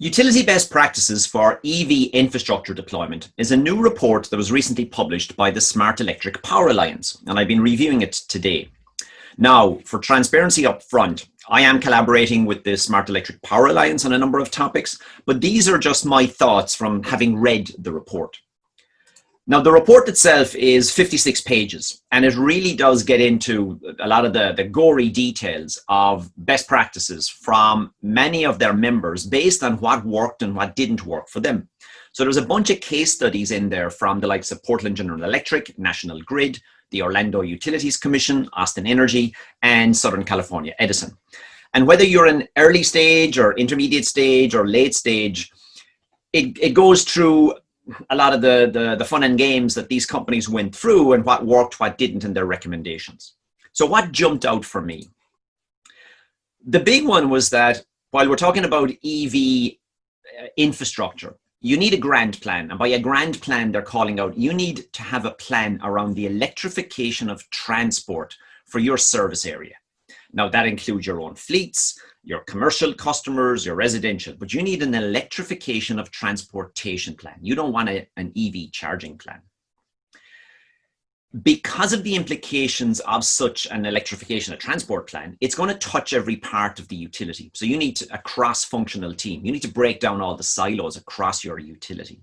Utility Best Practices for EV Infrastructure Deployment is a new report that was recently published by the Smart Electric Power Alliance, and I've been reviewing it today. Now, for transparency up front, I am collaborating with the Smart Electric Power Alliance on a number of topics, but these are just my thoughts from having read the report. Now, the report itself is 56 pages, and it really does get into a lot of the gory details of best practices from many of their members based on what worked and what didn't work for them. So there's a bunch of case studies in there from the likes of Portland General Electric, National Grid, the Orlando Utilities Commission, Austin Energy, and Southern California Edison. And whether you're in early stage or intermediate stage or late stage, it goes through a lot of the fun and games that these companies went through and what worked, what didn't, and their recommendations. So what jumped out for me? The big one was that while we're talking about EV infrastructure, you need a grand plan. And by a grand plan, they're calling out, you need to have a plan around the electrification of transport for your service area. Now that includes your own fleets, your commercial customers, your residential, but you need an electrification of transportation plan. You don't want an EV charging plan. Because of the implications of such an electrification of transport plan, it's going to touch every part of the utility. So you need a cross-functional team. You need to break down all the silos across your utility.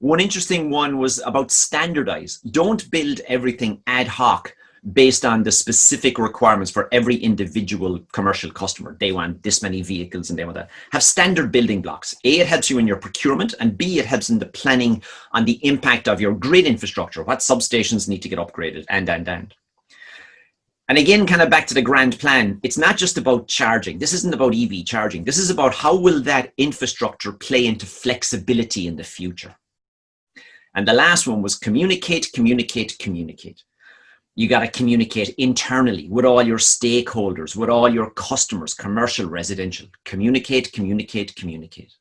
One interesting one was about standardize. Don't build everything ad hoc based on the specific requirements for every individual commercial customer. They want this many vehicles and they want that. Have standard building blocks. A, it helps you in your procurement, and B, it helps in the planning on the impact of your grid infrastructure, what substations need to get upgraded, and. And again, kind of back to the grand plan, it's not just about charging. This isn't about EV charging. This is about how will that infrastructure play into flexibility in the future. And the last one was communicate, communicate, communicate. You got to communicate internally with all your stakeholders, with all your customers, commercial, residential. Communicate, communicate, communicate.